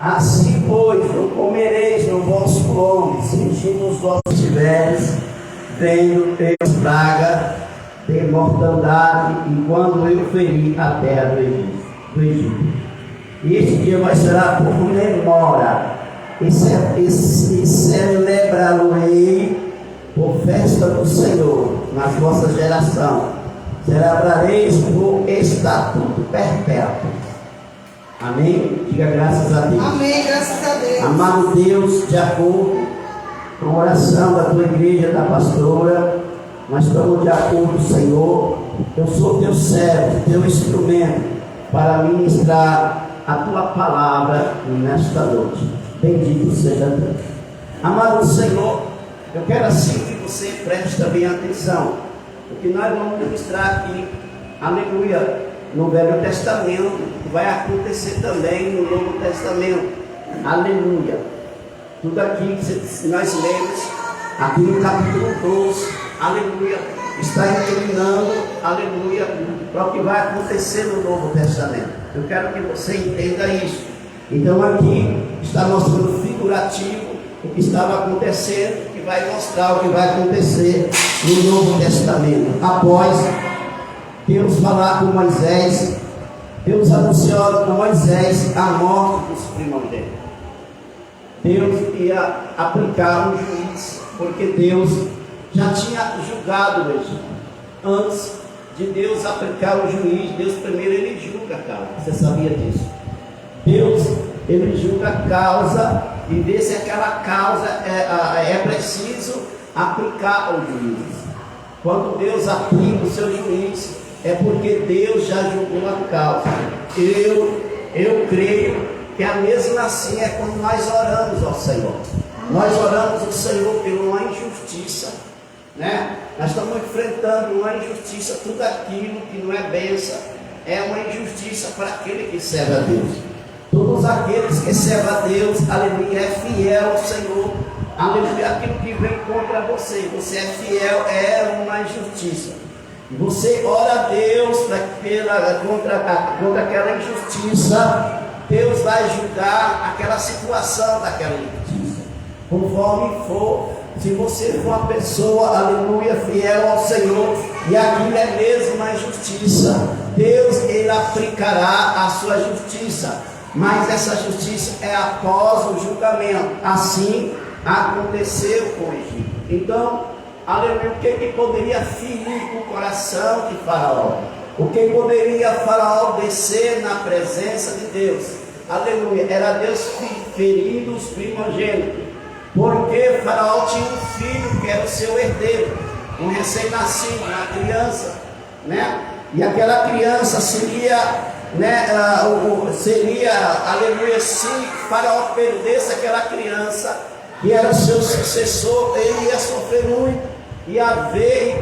Assim, pois, não comereis no vosso nome, sentindo os vossos tiveres, vendo Deus praga de mortandade, e quando eu feri a terra do Egito. E este dia vai será por memória, e celebrá-lo-ei por festa do Senhor na vossa geração. Celebrareis por estatuto perpétuo. Amém? Diga graças a Deus. Amém, graças a Deus. Amado Deus, de acordo com a oração da tua igreja, da pastora, nós estamos de acordo, Senhor. Eu sou teu servo, teu instrumento para ministrar a tua palavra nesta noite. Bendito seja Deus. Amado Senhor, eu quero assim que você preste bem atenção, porque nós vamos ministrar aqui, aleluia, no Velho Testamento, que vai acontecer também no Novo Testamento, aleluia. Tudo aqui que nós lemos, aqui no capítulo 12, aleluia, está inclinando, aleluia, para o que vai acontecer no Novo Testamento. Eu quero que você entenda isso. Então aqui está mostrando figurativo o que estava acontecendo, que vai mostrar o que vai acontecer no Novo Testamento. Após Deus falar com Moisés, Deus anunciou a Moisés a morte dos primogênitos. Deus ia aplicar um juiz, porque Deus já tinha julgado o Egito. Antes de Deus aplicar o juiz, Deus primeiro ele julga a causa. Você sabia disso? Deus ele julga a causa e vê se aquela causa é preciso aplicar o juiz. Quando Deus aplica o seu juiz, é porque Deus já julgou a causa. Eu creio que a mesma assim é quando nós oramos ao Senhor. Nós oramos ao Senhor por uma injustiça, né? Nós estamos enfrentando uma injustiça. Tudo aquilo que não é bênção é uma injustiça para aquele que serve a Deus. Todos aqueles que servem a Deus, aleluia, é fiel ao Senhor, aleluia. Aquilo que vem contra você, você é fiel, é uma injustiça. Você ora a Deus contra aquela injustiça. Deus vai julgar aquela situação daquela injustiça, conforme for. Se você for uma pessoa, aleluia, fiel ao Senhor, e aquilo é mesmo uma injustiça, Deus ele aplicará a sua justiça, mas essa justiça é após o julgamento. Assim aconteceu com o Egito. Então, aleluia, o que poderia ferir o coração de Faraó? O que poderia Faraó descer na presença de Deus? Aleluia, era Deus ferindo os primogênitos, porque Faraó tinha um filho que era o seu herdeiro, um recém-nascido, uma criança, né? E aquela criança seria, né, aleluia, se Faraó perdesse aquela criança, que era o seu sucessor, ele ia sofrer muito, e haveria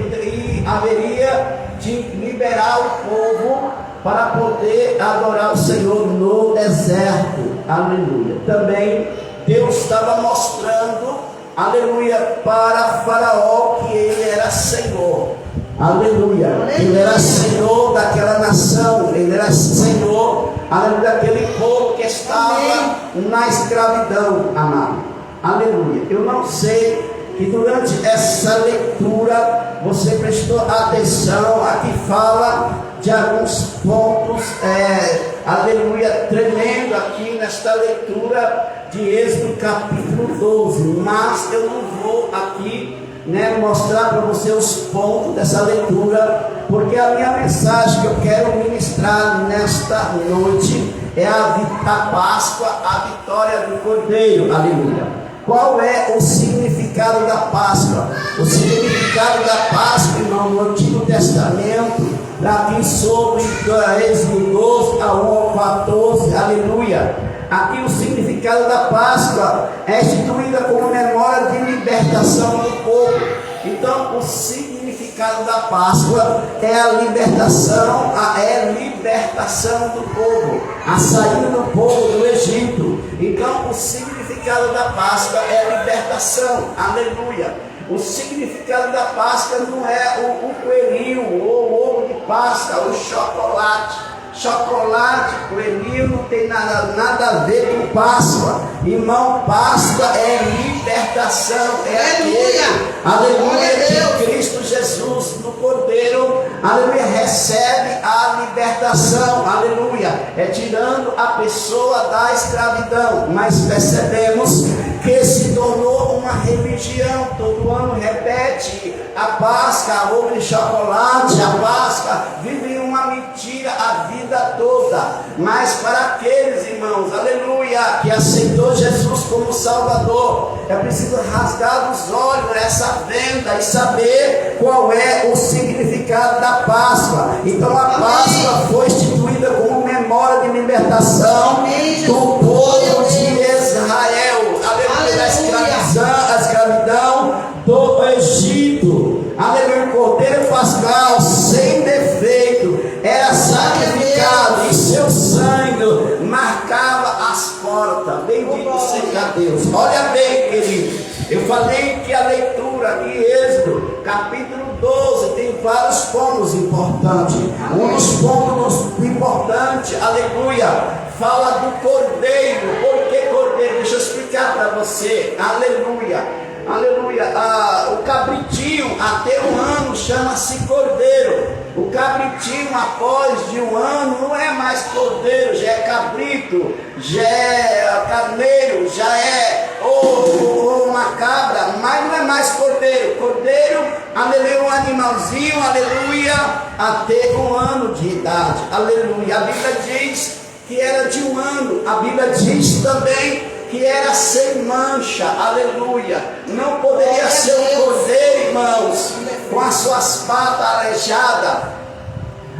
de liberar o povo para poder adorar o Senhor no deserto, aleluia. Também Deus estava mostrando, aleluia, para Faraó que ele era Senhor, aleluia. Ele era Senhor daquela nação, ele era Senhor, aleluia, daquele povo que estava na escravidão, amado, aleluia. Eu não sei que durante essa leitura você prestou atenção, aqui fala de alguns pontos, aleluia, tremendo aqui nesta leitura de Êxodo capítulo 12, mas eu não vou aqui, né, mostrar para você os pontos dessa leitura, porque a minha mensagem que eu quero ministrar nesta noite é a Páscoa, a vitória do Cordeiro, aleluia. Qual é o significado da Páscoa? O significado da Páscoa, irmão, no Antigo Testamento, aqui sobre Êxodo 12 a 1 ao 14, aleluia. Aqui o significado da Páscoa é instituída como memória de libertação do povo. Então o significado da Páscoa é a libertação, do povo, a saída do povo do Egito. Então o significado da Páscoa é a libertação, aleluia. O significado da Páscoa não é o coelhinho, ou o ovo de Páscoa, o chocolate. Chocolate, coelhinho, não tem nada a ver com Páscoa. Irmão, Páscoa é libertação, é aquele, aleluia, que Cristo Jesus, no Cordeiro, aleluia, recebe a libertação, aleluia, é tirando a pessoa da escravidão. Mas percebemos que se tornou uma religião, todo ano repete a Páscoa, a ovo de chocolate, a Páscoa, vive uma mentira a vida toda. Mas para aqueles irmãos, aleluia, que aceitou Jesus como Salvador, é preciso rasgar os olhos nessa venda e saber qual é o significado da Páscoa. Então a Páscoa foi instituída como memória de libertação do povo de Israel, aleluia, da escravidão do Egito. Aleluia, o Cordeiro Pascal sem defeito era sacrificado e seu sangue marcava as portas. Bendito seja Deus. Olha bem, querido, eu falei que a leitura de Êxodo, capítulo 12, tem vários pontos importantes. Um dos pontos importantes, aleluia, fala do Cordeiro. Por que Cordeiro? Deixa eu explicar para você. Aleluia. Aleluia, o cabritinho até um ano chama-se cordeiro. O cabritinho após de um ano não é mais cordeiro, já é cabrito, já é carneiro, já é ou uma cabra, mas não é mais cordeiro. Cordeiro, aleluia, um animalzinho, aleluia, até um ano de idade. Aleluia, a Bíblia diz que era de um ano. A Bíblia diz também que era sem mancha, aleluia. Não poderia ser um cordeiro, irmãos, com as suas patas aleijadas.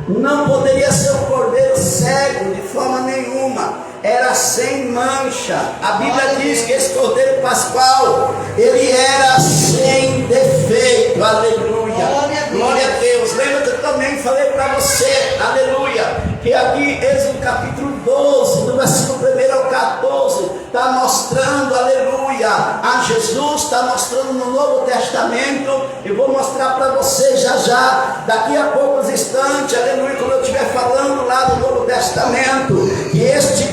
Não poderia ser um cordeiro cego de forma nenhuma. Era sem mancha. A Bíblia diz que esse cordeiro pascual, ele era sem defeito, aleluia. Glória a Deus. Lembra que eu também falei para você, aleluia, que aqui, Êxodo capítulo 12, do versículo 1 ao 14, está mostrando, aleluia, a Jesus, está mostrando no Novo Testamento. Eu vou mostrar para você já, daqui a poucos instantes, aleluia, quando eu estiver falando lá do Novo Testamento, que este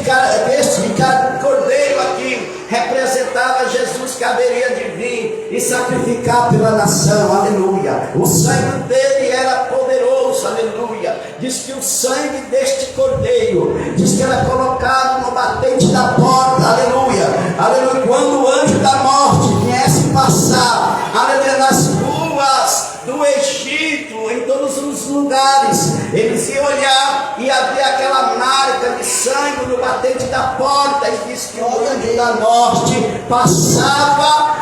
cordeiro aqui representava Jesus que haveria de vir e sacrificar pela nação, aleluia. O sangue dele era poderoso, aleluia. Diz que o sangue deste cordeiro, diz que era colocado no batente da porta, aleluia, aleluia. Quando o anjo da morte viesse passar, aleluia, nas ruas do Egito, em todos os lugares, eles iam olhar e havia aquela marca de sangue no batente da porta, e diz que o anjo da morte passava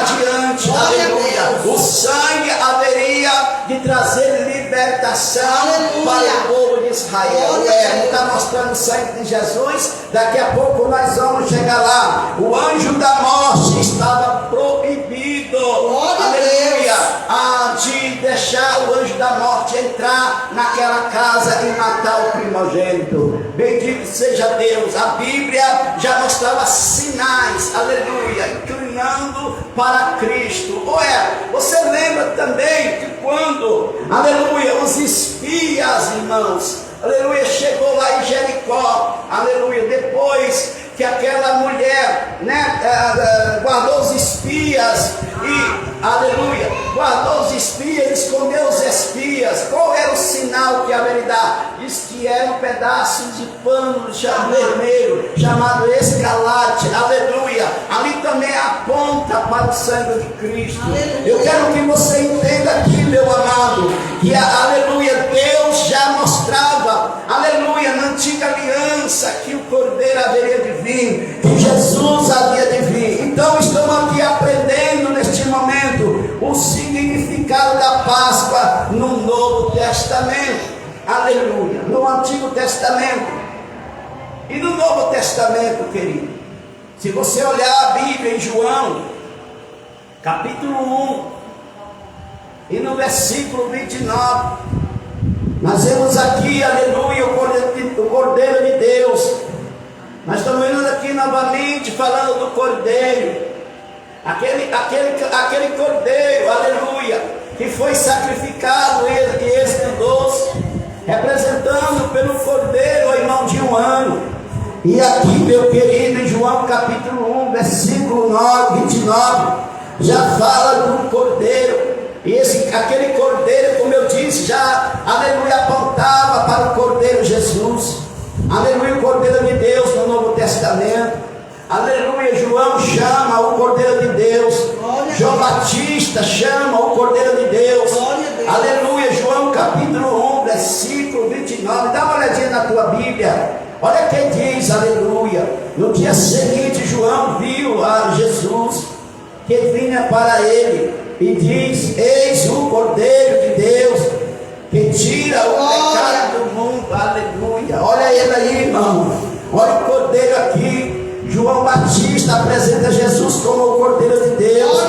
adiante, aleluia. O sangue haveria de trazer libertação, aleluia, para o povo de Israel. Não está mostrando o sangue de Jesus? Daqui a pouco nós vamos chegar lá. O anjo da morte estava proibido, aleluia, de deixar o anjo da morte entrar naquela casa e matar o primogênito. Bendito seja Deus. A Bíblia já mostrava sinais, aleluia, inclinando para Cristo. Você lembra também que quando, aleluia, os espias, irmãos, aleluia, chegou lá em Jericó, aleluia, depois que aquela mulher, guardou os espias e, aleluia, guardou os espias, escondeu os espias. Qual era o sinal que haveria de dar? Diz que era um pedaço de pano vermelho, chamado escarlate, aleluia. Ali também aponta para o sangue de Cristo. Aleluia. Eu quero que você entenda aqui, meu amado, que, aleluia, Deus já mostrava, aleluia, na antiga aliança, que o cordeiro haveria de vir, que Jesus havia de vir. Então estamos aqui aprendendo neste momento o significado da Páscoa no Novo Testamento, aleluia, no Antigo Testamento e no Novo Testamento, querido. Se você olhar a Bíblia em João capítulo 1 e no versículo 29, nós vemos aqui, aleluia, o Cordeiro de Deus. Nós estamos vendo aqui novamente falando do Cordeiro, aquele Cordeiro, aleluia, que foi sacrificado em Êxodo 12, representando pelo Cordeiro, irmão, de um ano. E aqui, meu querido, em João capítulo 1, versículo 29, já fala do cordeiro. E aquele cordeiro, como eu disse, já, aleluia, apontava para o cordeiro Jesus. Aleluia, o cordeiro de Deus no Novo Testamento. Aleluia, João chama o cordeiro de Deus. João Batista chama o cordeiro de Deus. Aleluia, João capítulo 1, versículo 29. Dá uma olhadinha na tua Bíblia. Olha quem diz, aleluia. No dia seguinte, João viu a Jesus que vinha para ele. E diz: eis o Cordeiro de Deus que tira o pecado do mundo. Aleluia. Olha ele aí, irmão. Olha o Cordeiro aqui. João Batista apresenta Jesus como o Cordeiro de Deus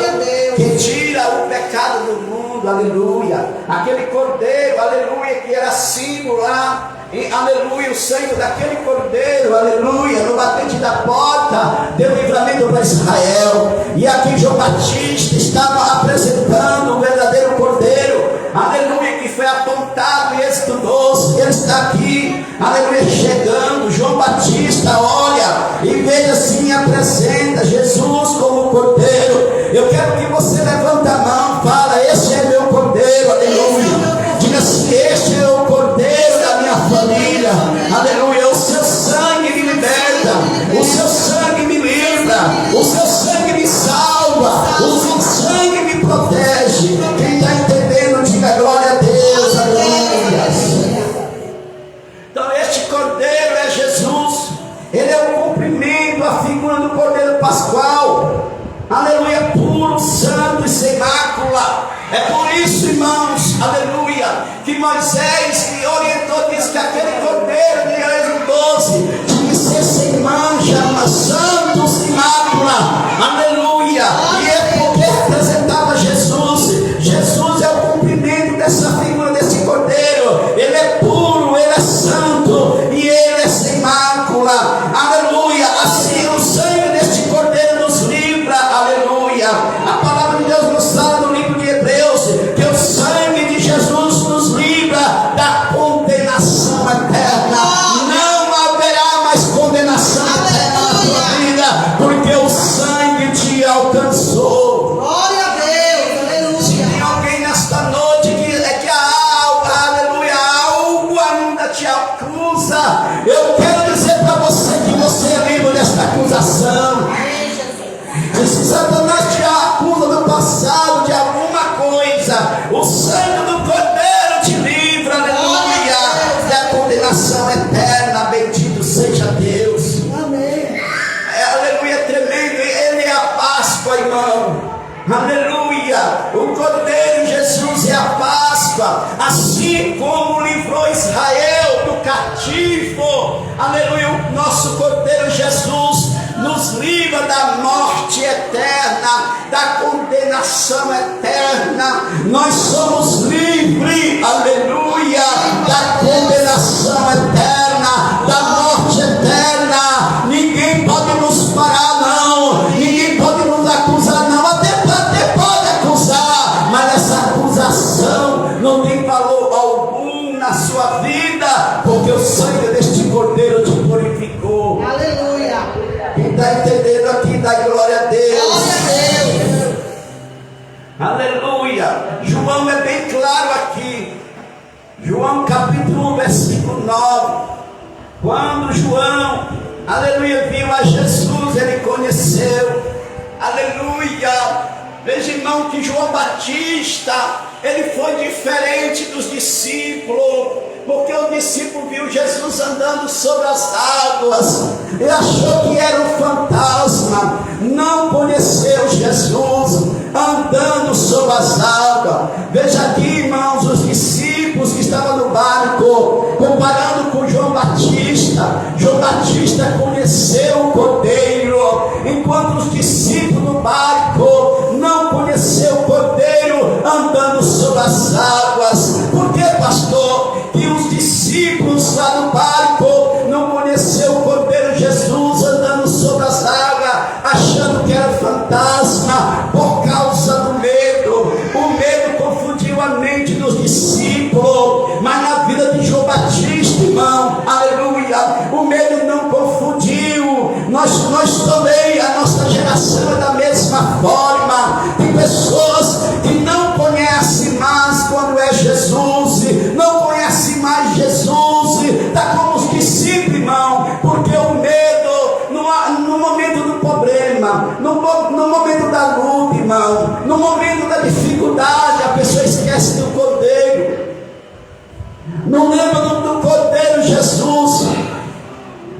que tira o pecado do mundo. Aleluia. Aquele Cordeiro, aleluia, que era singular. E, aleluia, o sangue daquele cordeiro, aleluia, no batente da porta, deu livramento para Israel. E aqui João Batista estava apresentando o verdadeiro cordeiro, aleluia, que foi apontado em Êxodo 12. Ele está aqui, aleluia, chegando. João Batista olha e veja assim, apresenta Jesus como cordeiro. Eu quero que você levante a mão, fala: este é meu cordeiro, aleluia. Diga assim: este é o cordeiro da minha família, aleluia. O seu sangue me liberta, o seu sangue me livra, o seu sangue me salva, o seu sangue me protege. Quem está entendendo, diga glória a Deus, aleluia. Então este cordeiro é Jesus. Ele é o cumprimento, a figura do cordeiro pascual, aleluia, puro, santo e sem mácula. É por isso, irmãos, aleluia, que Moisés me orientou, disse que aquele cordeiro de Êxodo 12 tinha que ser sem mancha, mas santo, sem mácula, aleluia. E é porque representava Jesus. Jesus é o cumprimento dessa figura, desse cordeiro. Ele é puro, ele é santo e ele é sem mácula, aleluia. Assim o sangue deste cordeiro nos livra, aleluia. A palavra de Deus nos fala no livro de Hebreus que o sangue de Jesus nos livra da condenação eterna. Não haverá mais condenação eterna na tua vida, porque o sangue te alcançou. Glória a Deus, aleluia. Se tem alguém nesta noite que aleluia, algo ainda te acusa, eu quero dizer para você que você é livre desta acusação. Se Satanás te acusa do passado de alguma coisa, o sangue do cordeiro te livra, aleluia, da condenação eterna. Bendito seja Deus. Amém. Aleluia, tremendo. Ele é a Páscoa, irmão. Aleluia. O cordeiro Jesus é a Páscoa. Assim como livrou Israel do cativo, aleluia, o nosso cordeiro Jesus nos livra da morte eterna, da condenação eterna. Nós somos livres, aleluia, da condenação eterna, da morte eterna. Ninguém pode nos parar, não. Ninguém pode nos acusar, não. Até pode acusar, mas essa acusação não tem valor algum na sua vida, porque o sangue deste cordeiro te purificou. Aleluia. Quem está entendendo aqui, dá glória a Deus. Glória a Deus. Aleluia. João é bem claro aqui. João capítulo 1, versículo 9. Quando João, aleluia, viu a Jesus, ele conheceu. Aleluia. Veja, irmão, que João Batista, ele foi diferente dos discípulos, porque o discípulo viu Jesus andando sobre as águas e achou que era um fantasma, não conheceu Jesus andando sobre as águas. Veja aqui, irmãos, os discípulos que estavam no barco, comparando com João Batista. João Batista conheceu o Cordeiro, enquanto os discípulos no barco não conheceu o Cordeiro andando sobre as águas. Por que, pastor, que os discípulos lá no barco não conheceu o Cordeiro Jesus andando sobre as águas, achando que era fantasma? Por causa do medo. O medo confundiu a mente dos discípulos, mas na vida de João Batista, irmão, aleluia, o medo não confundiu nós também, a nossa geração é da mesma forma. Tem pessoas que não conhecem mais quando é Jesus, não conhecem mais Jesus, está como os discípulos, irmão, porque o medo, no momento do problema, no momento da luta, irmão, no momento da dificuldade, a pessoa esquece do Cordeiro, não lembra do Cordeiro Jesus,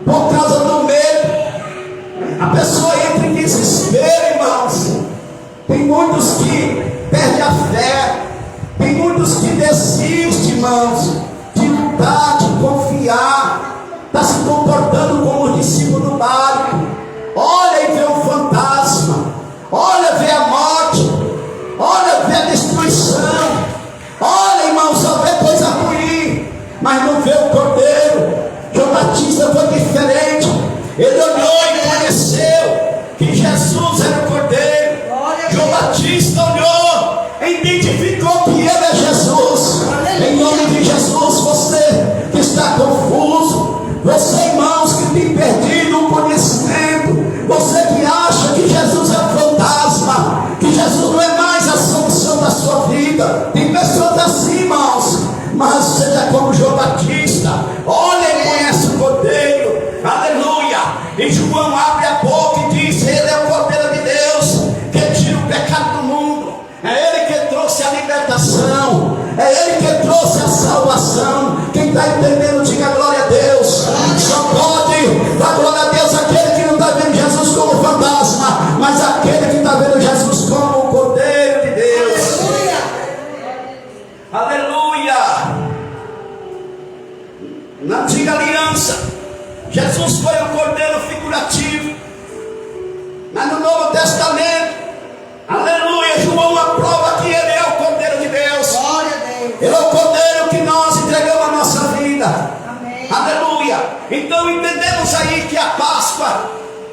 por causa do medo. A pessoa entra em desespero, irmãos. Tem muitos que perdem a fé, tem muitos que desistem, irmãos, de lutar, de confiar, está se comportando como o discípulo do barco. Olha e vê o fantasma, olha, vê a morte, olha, vê a destruição, olha, irmãos, só vê coisa ruim, mas não vê o Cordeiro. João Batista foi diferente. Ele olhou e conheceu que Jesus era o Cordeiro. João Batista olhou, identificou que ele é Jesus. Em nome de Jesus, você que está confuso, você, irmãos, que tem perdido o conhecimento, você que acha que Jesus é um fantasma, que Jesus não é mais a solução da sua vida. Tem pessoas assim, irmãos, mas seja como João Batista, olha e conhece o Cordeiro. Aleluia. E João abre a boca e diz: ele é o Cordeiro de Deus que tira o pecado do mundo. É ele que trouxe a libertação, é ele que trouxe a salvação. Quem está entendendo, diga glória a Deus. Só pode dar glória a Deus aquele que não está vendo Jesus como fantasma, mas aquele que está vendo Jesus como o Cordeiro de Deus. Aleluia. Na antiga aliança, Jesus foi o Cordeiro figurativo, mas no Novo Testamento, aleluia, João aprova que ele é o Cordeiro de Deus. Glória a Deus. Ele é o Cordeiro que nós entregamos a nossa vida. Amém. Aleluia. Então entendemos aí que a Páscoa,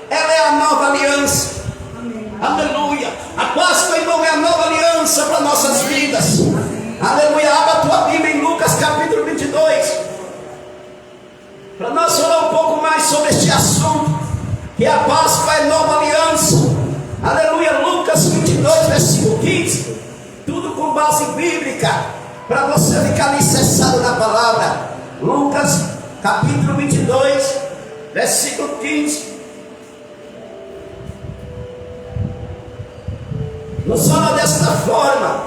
ela é a nova aliança. Amém. Aleluia. A Páscoa, irmão, é a nova aliança para nossas vidas. Aleluia. Abra a tua Bíblia em Lucas capítulo 22, para nós falar um pouco mais sobre este assunto, que a Páscoa é nova aliança. Aleluia. Lucas 22, versículo 15. Tudo com base bíblica, para você ficar alicerçado na palavra. Lucas capítulo 22, versículo 15. Nos fala desta forma: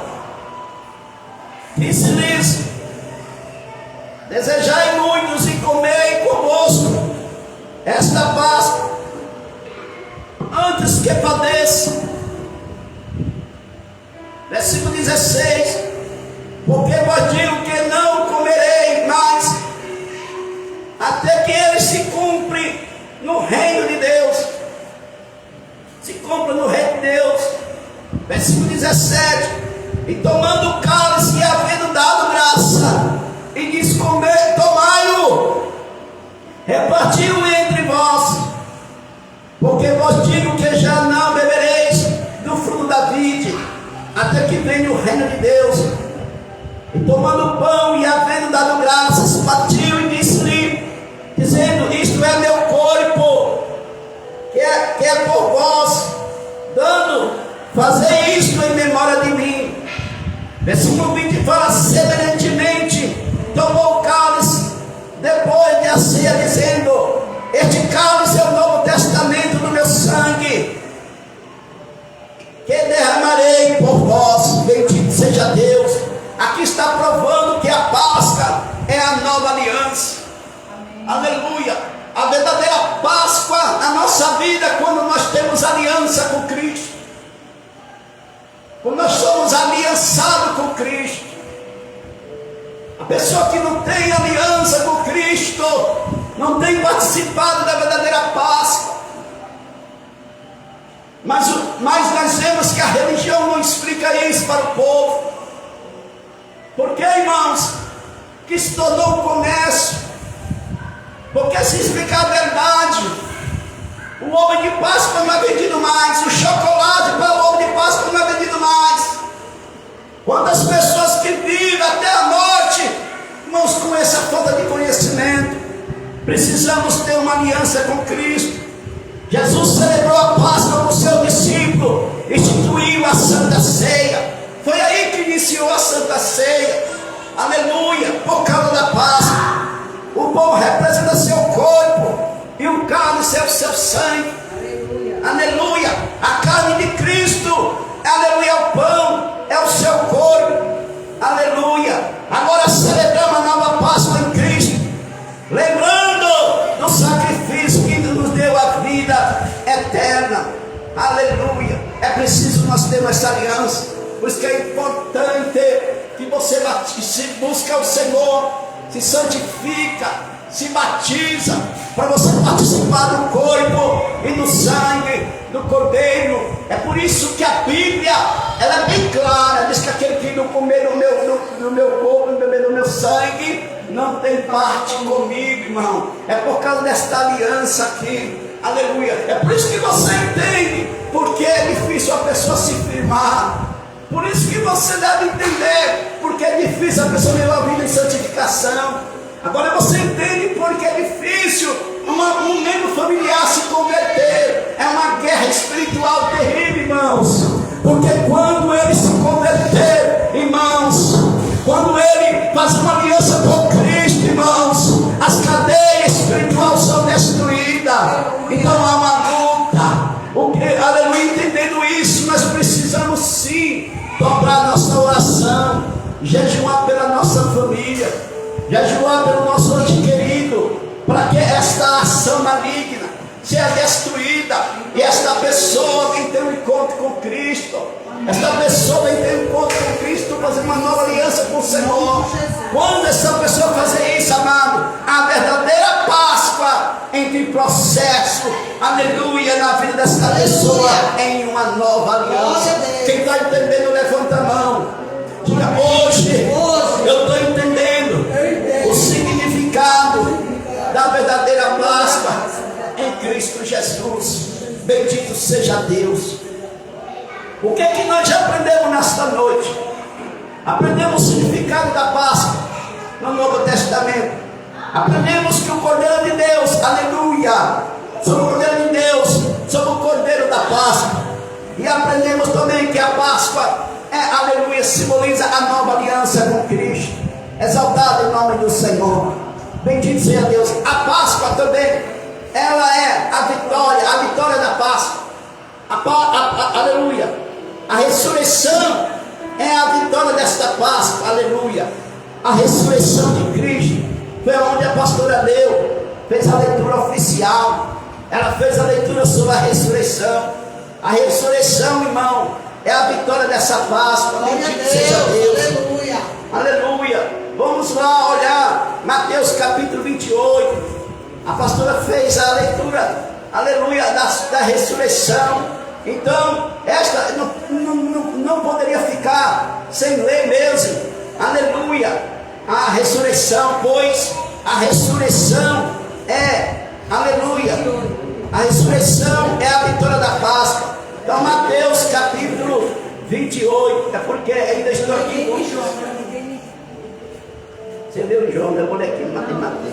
disse-lhes: desejai muitos e comei convosco esta Páscoa, antes que padeça. Versículo 16: porque vos digo que não comerei mais, até que ele se cumpre no reino de Deus. Se cumpra no reino de Deus. Versículo 17: e tomando o cálice e havendo dado graça, e diz: comer, tomai-o, repartiu entre vós, porque vos digo que já não bebereis do fruto da vide, até que venha o reino de Deus. E tomando o pão e havendo dado graças, partiu e disse-lhe, dizendo: isto é meu corpo, que é por vós, dando, fazei isto em memória de mim. Versículo 20 fala: semelhantemente tomou o cálice depois de a ceia, dizendo: este cálice é o novo testamento do meu sangue, que derramarei por vós. Bendito seja Deus. Aqui está provando que a Páscoa é a nova aliança. Amém. Aleluia. A verdadeira Páscoa na nossa vida é quando nós temos aliança com Cristo, quando nós somos aliançados com Cristo. A pessoa que não tem aliança com Cristo não tem participado da verdadeira Páscoa. Mas nós vemos que a religião não explica isso para o povo. Porque, irmãos, que se tornou um comércio. Porque se explicar a verdade, o ovo de Páscoa não é vendido mais, o chocolate para o ovo de Páscoa não é vendido mais. Quantas pessoas que vivem até a morte, irmãos, com essa falta de conhecimento. Precisamos ter uma aliança com Cristo. Jesus celebrou a Páscoa com seu discípulo, instituiu a Santa Ceia. Foi aí que iniciou a Santa Ceia. Aleluia, por causa da Páscoa. O pão representa seu corpo e o cálice é o seu sangue. Aleluia, a carne de Cristo, aleluia, é o pão, é o seu corpo. Aleluia, agora celebramos a nova Páscoa em Cristo, lembrando do sacrifício que nos deu a vida eterna. Aleluia, é preciso nós termos essa aliança. Por isso que é importante que você se busca o Senhor, se santifica, se batiza, para você participar do corpo e do sangue do Cordeiro. É por isso que a Bíblia, ela é bem clara, diz que aquele que não comer do meu corpo e beber do meu sangue, não tem parte comigo, irmão. É por causa desta aliança aqui. Aleluia, é por isso que você entende porque é difícil a pessoa se firmar. Por isso que você deve entender porque é difícil a pessoa levar a vida em santificação. Agora você entende porque é difícil um membro familiar se converter. É uma guerra espiritual terrível, irmãos. Porque quando ele se converter, irmãos, quando ele faz uma aliança com Cristo, irmãos, as cadeias espirituais são destruídas. Então há uma luta. Aleluia, entendendo isso, nós precisamos sim dobrar nossa oração, jejuar pela nossa família, jejuar pelo nosso ente querido, para que esta ação maligna seja destruída e esta pessoa vem ter um encontro com Cristo. Esta pessoa vem ter um encontro com Cristo, fazer uma nova aliança com o Senhor. Quando essa pessoa fazer isso, amado, a verdadeira Páscoa entra em processo, aleluia, na vida dessa pessoa, em uma nova aliança. Quem está entendendo, levanta a mão. Diga: hoje eu estou entendendo o significado da verdadeira Páscoa em Cristo Jesus. Bendito seja Deus. O que é que nós já aprendemos nesta noite? Aprendemos o significado da Páscoa no Novo Testamento. Aprendemos que o Cordeiro de Deus, aleluia, sobre o Cordeiro de Deus, sobre o Cordeiro da Páscoa. E aprendemos também que a Páscoa aleluia, simboliza a nova aliança com Cristo. Exaltado em nome do Senhor. Bendito seja Deus. A Páscoa também, ela é a vitória da Páscoa. Aleluia. A ressurreição é a vitória desta Páscoa. Aleluia. A ressurreição de Cristo foi onde a pastora leu, fez a leitura oficial. Ela fez a leitura sobre a ressurreição. A ressurreição, irmão, é a vitória dessa Páscoa. Bendito seja Deus. Aleluia. Aleluia. Vamos lá olhar Mateus capítulo 28. A pastora fez a leitura, aleluia, da ressurreição. Então, esta não poderia ficar sem ler mesmo. Aleluia. A ressurreição, pois a ressurreição é, aleluia, a ressurreição é a vitória da Páscoa. Então, Mateus capítulo 28, é porque ainda estou aqui. Você leu João, eu vou ler aqui em Mateus.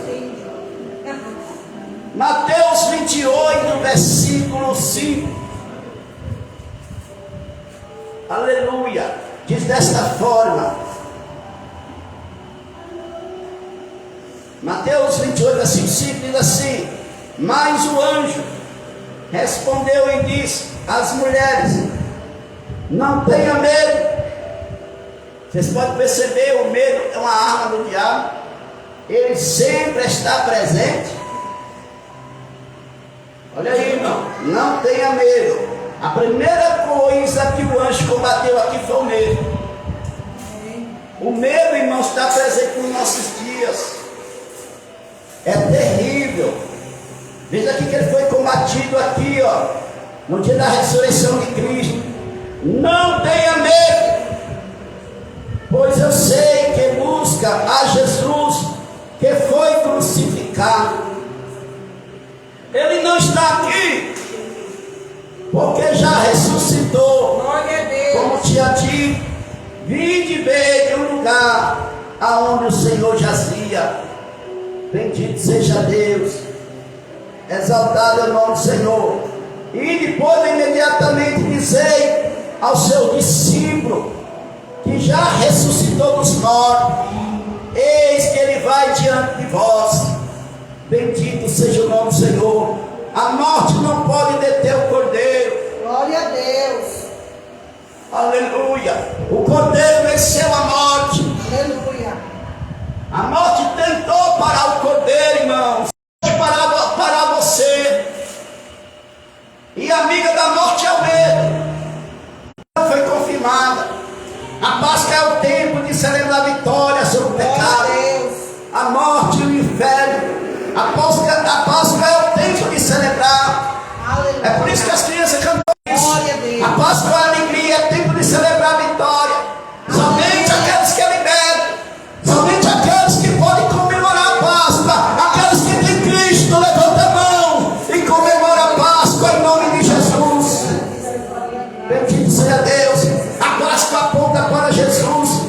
Mateus 28, versículo 5. Aleluia. Diz desta forma. Mateus 28, versículo 5 diz assim: mas o anjo respondeu e disse às mulheres: não tenha medo. Vocês podem perceber, o medo é uma arma do diabo. Ele sempre está presente. Olha aí, irmão, não tenha medo. A primeira coisa que o anjo combateu aqui foi o medo. O medo, irmão, está presente nos nossos dias. É terrível. Veja aqui que ele foi combatido aqui, ó, no dia da ressurreição de Cristo. Não tenha medo, pois eu sei que busca a Jesus que foi crucificado. Ele não está aqui porque já ressuscitou. Como tinha dito, vinde ver de um lugar aonde o Senhor jazia. Bendito seja Deus. Exaltado é o nome do Senhor. E depois imediatamente dizei ao seu discípulo, que já ressuscitou dos mortos, eis que ele vai diante de vós. Bendito seja o nome do Senhor. A morte não pode deter o Cordeiro. Glória a Deus. Aleluia. O Cordeiro venceu a morte. Aleluia. A morte tentou parar o Cordeiro, irmãos. Parar você. E a amiga da morte é o medo. Foi confirmada. A Páscoa é o tempo de celebrar a vitória sobre o pecado, a morte e o inferno. A Páscoa é o tempo de celebrar. Aleluia. É por isso que as crianças cantam isso. Glória a Deus. A Páscoa é a alegria, é tempo de celebrar a vitória. Somente aqueles que libertam, somente aqueles que podem comemorar a Páscoa, aqueles que têm Cristo, levanta a mão e comemora a Páscoa em nome de Jesus. Bendito seja Deus. A Páscoa aponta para Jesus.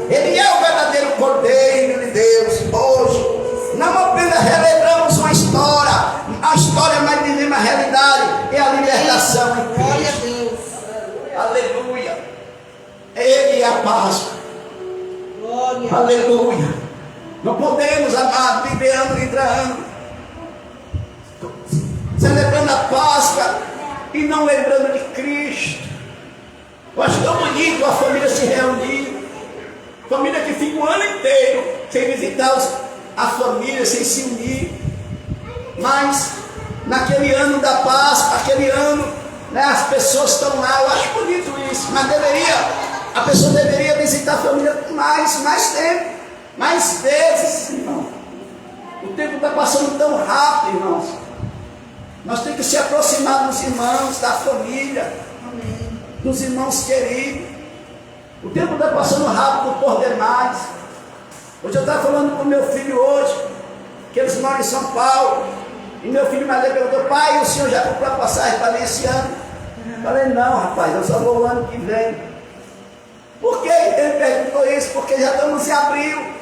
Ele é o verdadeiro Cordeiro de Deus. Hoje não apenas relembramos uma história, a história, mas vivemos a realidade, é a libertação em Glória a Cristo. Deus. Aleluia. Ele é a Páscoa. Glória. Aleluia. Não podemos, amar, viver ano e ano, celebrando a Páscoa e não lembrando de Cristo. Eu acho tão bonito a família se reunir. Família que fica o ano inteiro sem visitar a família, sem se unir. Mas naquele ano da Páscoa, aquele ano, né, as pessoas estão lá. Eu acho bonito isso. Mas a pessoa deveria visitar a família mais tempo, mais vezes, irmão. O tempo está passando tão rápido, irmãos. Nós temos que se aproximar dos irmãos, da família, Amém. dos irmãos queridos. O tempo está passando rápido por demais. Hoje eu estava falando com meu filho hoje, que eles moram em São Paulo, e meu filho mais velho perguntou: pai, o senhor já comprou a passagem para vir esse ano? Eu falei: não, rapaz, eu só vou o ano que vem. Por que ele perguntou isso? Porque já estamos em abril,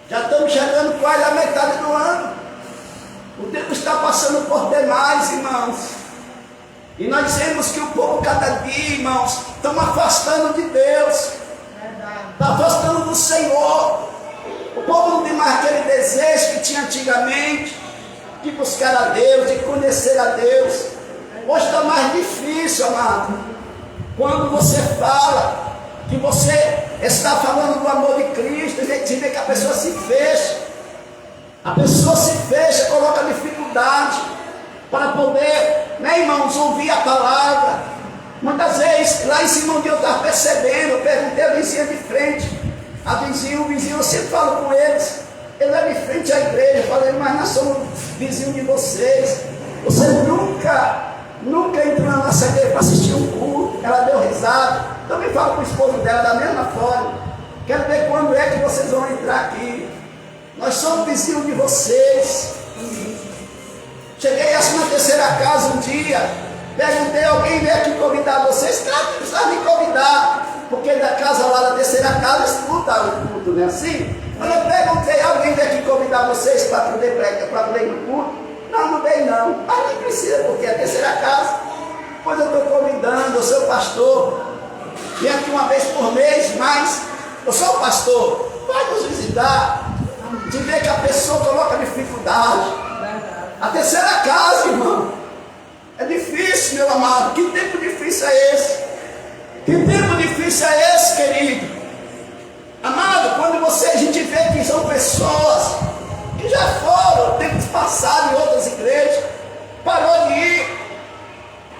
já estamos chegando quase à metade do ano. O tempo está passando por demais, irmãos. E nós dizemos que o povo cada dia, irmãos, estão afastando de Deus, está afastando do Senhor. O povo não tem mais aquele desejo que tinha antigamente, de buscar a Deus, de conhecer a Deus. Hoje está mais difícil, amado. Quando você fala que você está falando do amor de Cristo, a gente vê que a pessoa se fecha. A pessoa se fecha, coloca dificuldade para poder, né, irmãos, ouvir a palavra. Muitas vezes, lá em cima onde eu estava percebendo, eu perguntei a vizinha de frente, o vizinho, eu sempre falo com eles, ele é de frente à igreja. Eu falei: mas nós somos vizinhos de vocês. Você nunca entrou na nossa igreja para assistir um culto. Ela deu risada. Também falo com o esposo dela da mesma forma. Quero ver quando é que vocês vão entrar aqui. Nós somos vizinhos de vocês. Cheguei assim na terceira casa um dia, perguntei: alguém veio aqui convidar vocês? Claro que precisa me convidar, porque da casa lá da terceira casa escuta o culto, não é assim? Eu perguntei: alguém veio aqui convidar vocês para poder pregar, para poder ir no culto? Não, não veio não. Mas nem precisa, porque é a terceira casa. Pois eu estou convidando, eu sou pastor, vem aqui uma vez por mês, mas eu sou pastor, vai nos visitar. De ver que a pessoa coloca dificuldade. A terceira casa, irmão, é difícil, meu amado. Que tempo difícil é esse? Que tempo difícil é esse, querido? Amado, quando a gente vê que são pessoas que já foram, tempos passados em outras igrejas, parou de ir.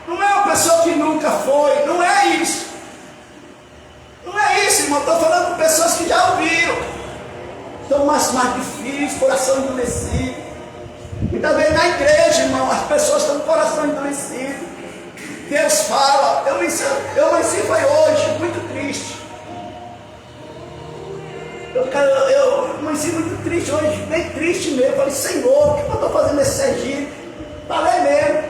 Não é uma pessoa que nunca foi, não é isso. Não é isso, irmão. Estou falando com pessoas que já ouviram. Estão mais difíceis, coração endurecido. Muitas vezes na igreja, irmão, as pessoas estão com o coração endurecido. Deus fala. Eu amanheci foi hoje, muito triste. Eu amanheci muito triste hoje, bem triste mesmo. Eu falei: Senhor, o que eu estou fazendo nesse Sergipe? Falei mesmo.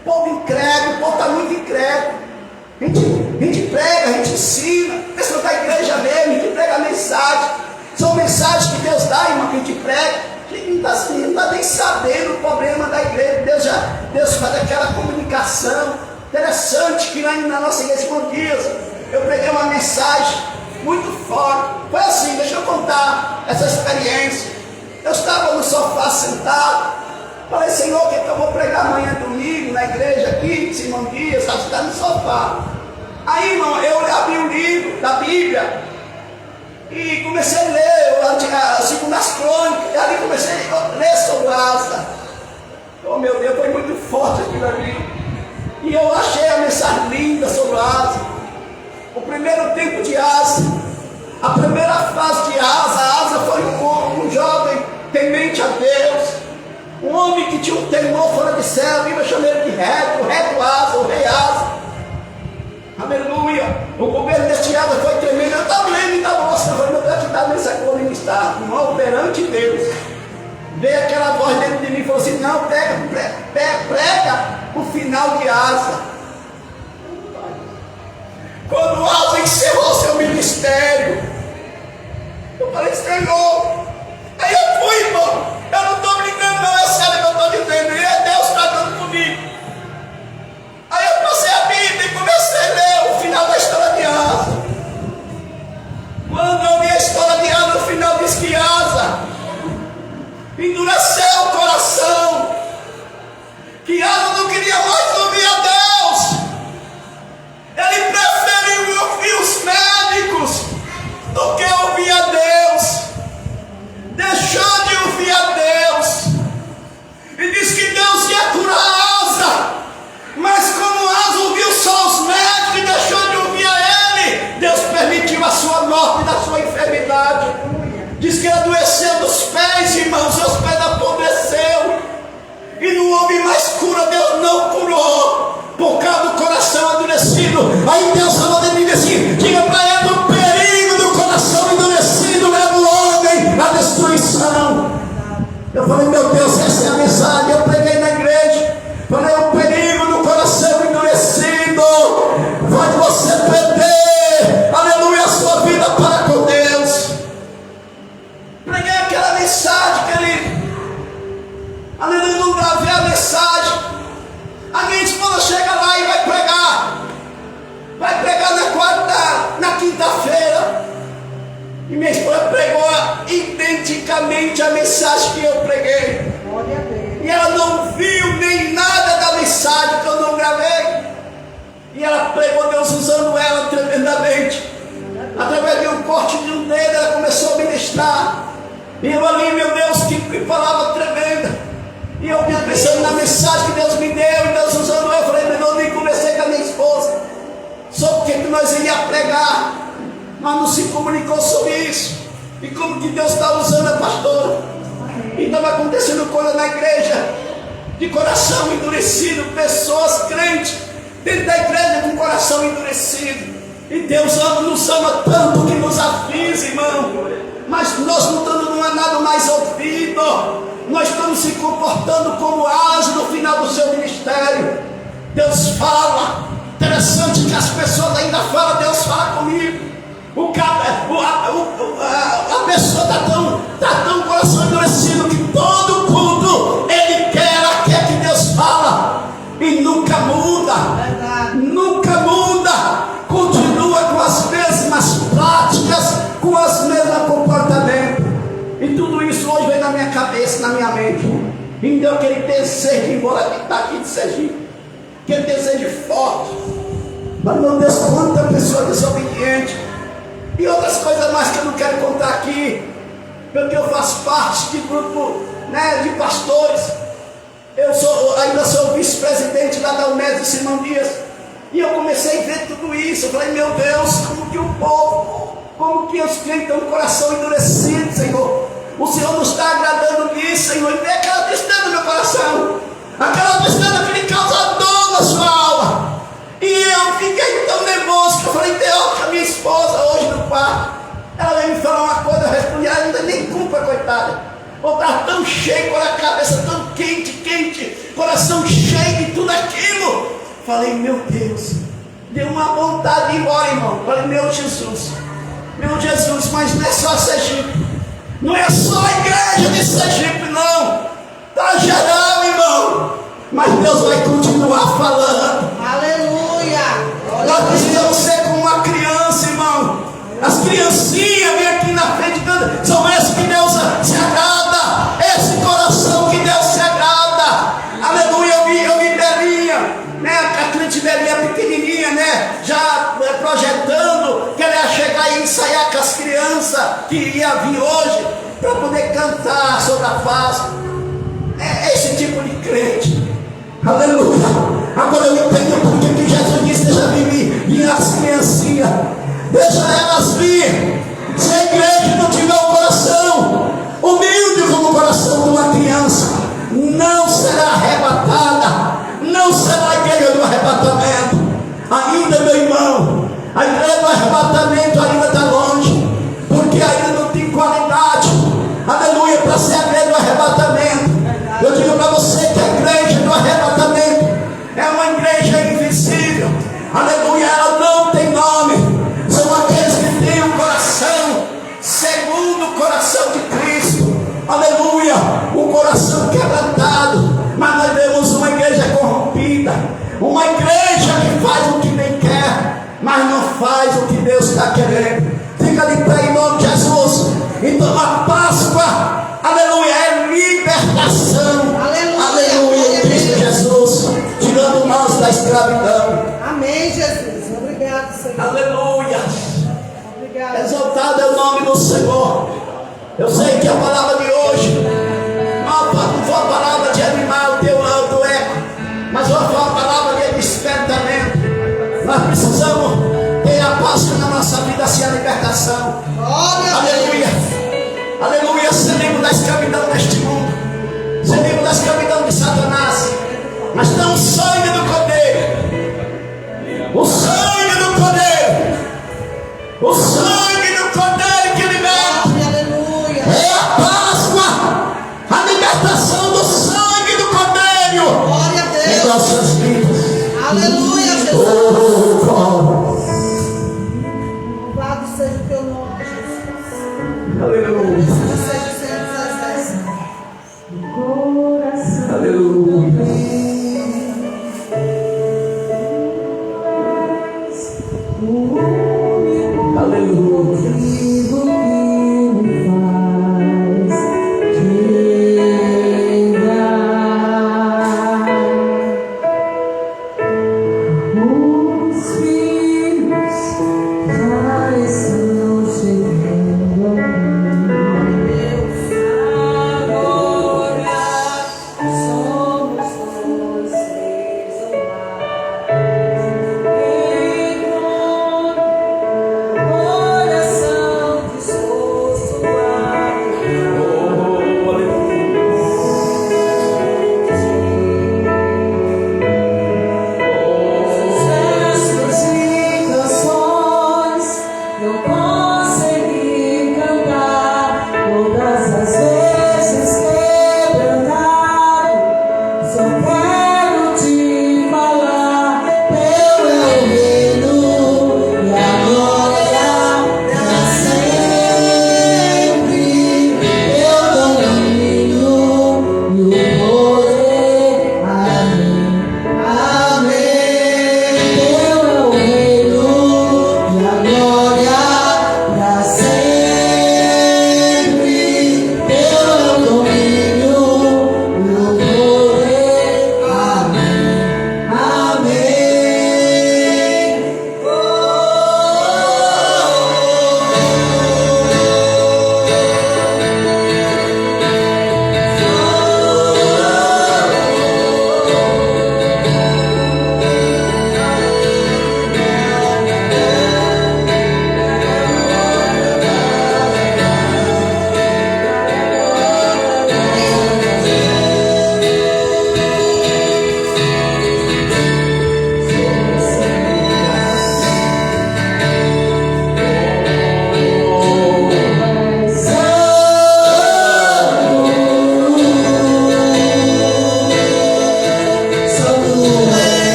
O povo incrédulo, o povo está muito incrédulo. A gente prega, a gente ensina. A pessoa da igreja mesmo, a gente prega a mensagem. São mensagens que Deus dá, irmão, que a gente prega. A gente não está nem sabendo o problema da igreja. Deus faz aquela comunicação coração. Interessante que lá na nossa igreja de Dias, eu preguei uma mensagem muito forte. Foi assim, deixa eu contar essa experiência. Eu estava no sofá sentado, falei, Senhor, o que eu vou pregar amanhã domingo na igreja aqui de Simão Dias? Está sentado no sofá. Aí, irmão, eu abri o livro da Bíblia e comecei a ler segundo as crônicas, e ali comecei a ler sobre Asa. Oh meu Deus, foi muito forte aquilo ali. E eu achei a mensagem linda sobre Asa. O primeiro tempo de Asa, a primeira fase de Asa foi um jovem temente a Deus, um homem que tinha um temor fora de céu. A Bíblia chama ele de reto, reto Asa, o rei Asa. Aleluia. O governo deste Asa foi tremendo. Eu estava lendo e estava mostrando, eu vou te dar nessa cor ministrar, irmão, perante Deus. Veio aquela voz dentro de mim e falou assim, não, prega o final de Asa. Quando Asa encerrou seu ministério, eu falei, Senhor. Aí eu fui, irmão. Eu não estou brincando, não, é sério que eu estou dizendo. E é Deus tratando comigo. Aí eu passei a Bíblia e comecei a ler o final da história de Asa. Quando eu li a história de Asa, no final diz que Asa endureceu o coração, que Asa não queria mais ouvir a Deus. Ele preferiu ouvir os médicos do que ouvir a Deus. Deixou de ouvir a Deus e disse que Deus ia curar Asa, mas como Asa ouviu só os médicos e deixou de ouvir a ele, Deus permitiu a sua morte da sua enfermidade. Diz que ele adoeceu dos pés, irmãos, seus pés apodreceu e não houve mais cura. Deus não curou por causa do coração endurecido. Aí Deus falou de mim assim, diga para ele, o perigo do coração endurecido leva o homem à destruição. Eu falei, meu Deus, essa é a mensagem. Eu preguei na igreja, falei, o perigo do coração endurecido faz você perder, aleluia, a sua vida para com Deus. Preguei aquela mensagem, querido. Aleluia, não gravei a mensagem. A minha esposa chega lá e vai pregar. Vai pregar na quinta-feira. E minha esposa pregou identicamente a mensagem que eu preguei. E ela não viu nem nada da mensagem que eu não gravei. E ela pregou, Deus usando ela tremendamente. Através de um corte de um dedo, ela começou a ministrar. E eu ali, meu Deus, que palavra tremenda. E eu pensando na mensagem que Deus me deu, e Deus usando eu falei, eu nem conversei com a minha esposa sobre o que nós iríamos pregar, mas não se comunicou sobre isso. E como que Deus está usando a pastora. E estava acontecendo coisa na igreja, de coração endurecido, pessoas crentes dentro da igreja com coração endurecido. E Deus nos ama tanto que nos avisa, irmão. Mas nós não estamos nada mais ouvido. Nós estamos se comportando como Asa no final do seu ministério. Deus fala. Interessante que as pessoas ainda falam, Deus fala comigo. A pessoa está tão coração endurecido que todo culto ele quer que Deus fala. E nunca muda. Nunca muda. Continua com as mesmas práticas, com os mesmos comportamentos. E tudo isso hoje vem na minha cabeça, na minha mente. Então que ele deseja ir embora que está aqui de Sergipe. Que ele deseja forte. Mas meu Deus, quanta pessoa desobediente. E outras coisas mais que eu não quero contar aqui. Porque eu faço parte de grupo, de pastores. Eu ainda sou vice-presidente lá da UNED de Simão Dias. E eu comecei a ver tudo isso. Eu falei, meu Deus, como que o povo, como que os crentes têm um coração endurecido, Senhor. O Senhor não está agradando nisso, Senhor. E vê aquela tristeza no meu coração. Aquela tristeza que lhe causa dor na sua alma. E eu fiquei tão nervoso que eu falei, Deus, com a minha esposa hoje no quarto. Ela veio me falar uma coisa, eu respondi, ela ainda nem culpa, coitada. Eu estava tão cheio, com a cabeça tão quente, coração cheio de tudo aquilo. Falei, meu Deus, deu uma vontade de ir embora, irmão. Falei, meu Jesus, mas não é só Sergipe. Não é só a igreja de Sergipe, não. Está geral, irmão. Mas Deus vai continuar falando. né? A crente velhinha pequenininha, né? Já projetando que ela ia chegar e ensaiar com as crianças que ia vir hoje para poder cantar sobre a Páscoa. É esse tipo de crente. Aleluia. Agora eu entendo porque que Jesus disse: deixa vir as criancinhas, deixa elas vir. Se a igreja não tiver o coração humilde como o coração de uma criança, não será arrebatada, não será a igreja do arrebatamento. Ainda, meu irmão, a igreja do arrebatamento ainda está longe, porque ainda não tem qualidade, aleluia, para ser a igreja do arrebatamento. Eu digo para você que a igreja do arrebatamento é uma igreja invisível, aleluia, ela não tem nome. São aqueles que têm o coração segundo o coração de Cristo, aleluia, o coração quebrantado. Mas nós vemos uma igreja corrompida, uma igreja que faz o que bem quer, mas não faz o que Deus está querendo. Fica de pé em nome de Jesus. Então a Páscoa, aleluia, é libertação, aleluia, em Cristo Jesus, tirando nós da escravidão. Amém, Jesus. Obrigado, Senhor. Aleluia. Obrigado. Exaltado é o nome do Senhor. Eu sei que a palavra de hoje não foi a palavra de animar o teu eco, mas foi a palavra de despertamento. Nós precisamos ter a Páscoa na nossa vida, assim, a libertação. Aleluia. Aleluia. Ser livre da escravidão deste mundo, ser livre da escravidão de Satanás. Mas tem o sangue do Cordeiro, o sangue do Cordeiro, o sangue do Cordeiro que liberta. Aleluia. É a Páscoa, a libertação do sangue do Cordeiro Glória a em Deus. nossas vidas. Aleluia, Jesus. Oh, glória. Louvado seja o teu nome, Jesus. Aleluia. Seja sempre as coração. Aleluia.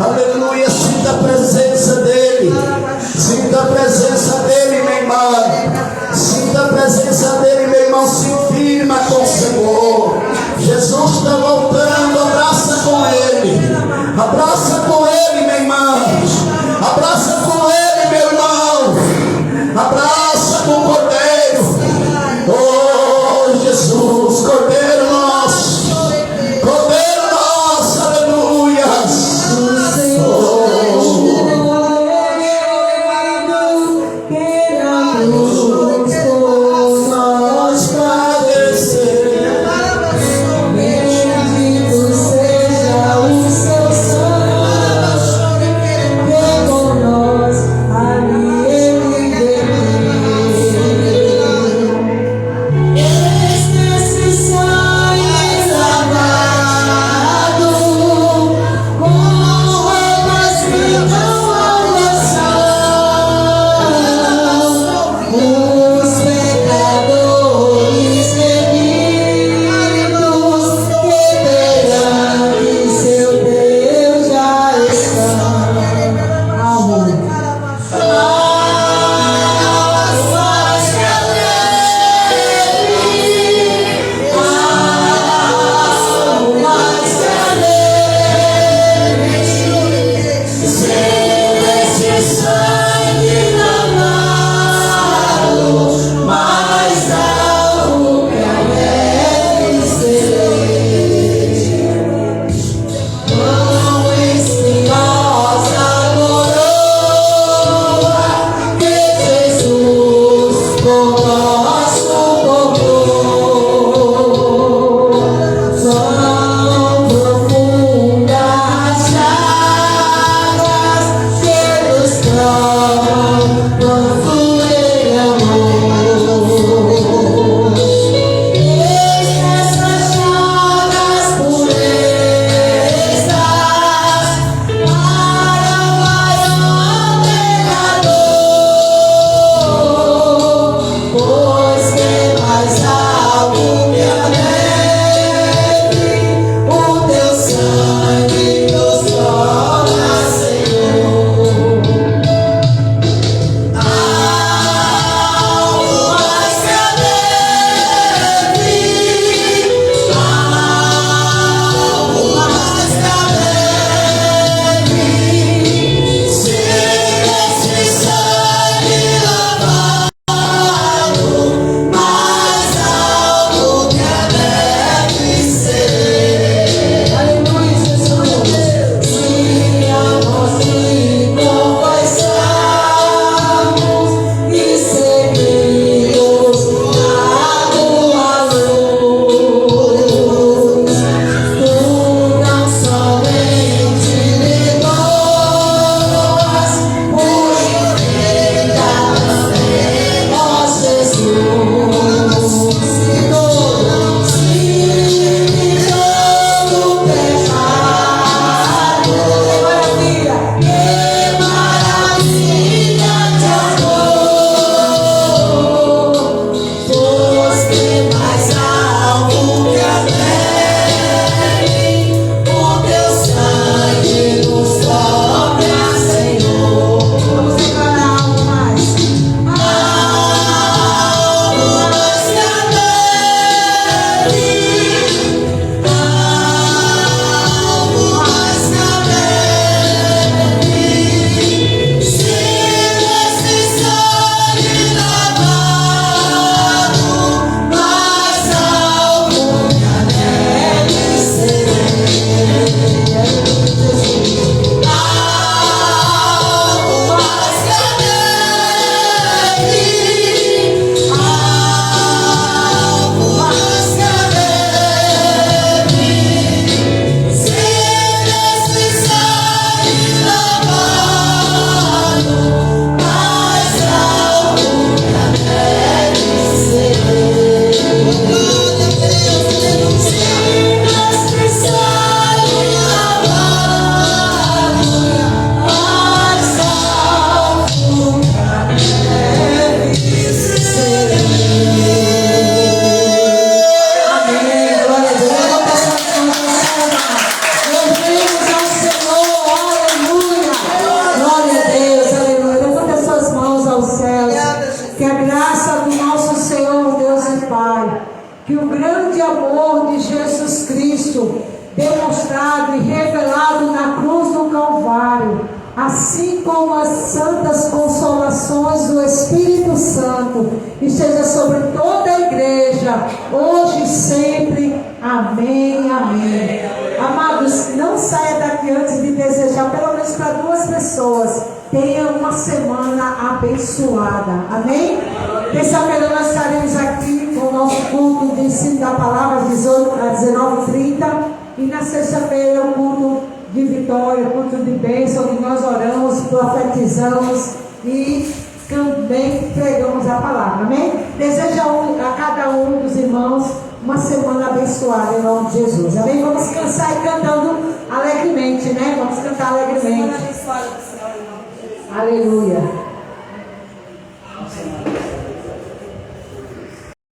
Aleluia, sinta a presença dele. Sinta a presença dele, minha irmã. Sinta a presença dele, meu irmão. Se firma com o Senhor. Jesus está voltando. Abraça com ele. Abraça com ele, minha irmã. Abraça com ele, meu irmão. Abraça com o Cordeiro. Oh, Jesus, Cordeiro nosso. Cordeiro nosso, aleluia. Oh do nosso Senhor, Deus e Pai, que o grande amor de Jesus Cristo, demonstrado e revelado na cruz do Calvário, assim como as santas consolações do Espírito Santo, esteja sobre toda a igreja, hoje e sempre. Amém, amém. Amados, não saia daqui antes de desejar, pelo menos para 2 pessoas, tenha uma semana abençoada. Amém? Terça-feira nós estaremos aqui com o nosso culto de ensino da palavra às 19h30. E na sexta-feira o culto de vitória, culto de bênção, onde nós oramos, profetizamos e também pregamos a palavra. Amém? Desejo a cada um dos irmãos uma semana abençoada em nome de Jesus. Amém? Vamos cansar e cantando alegremente, né? Vamos cantar alegremente. Aleluia.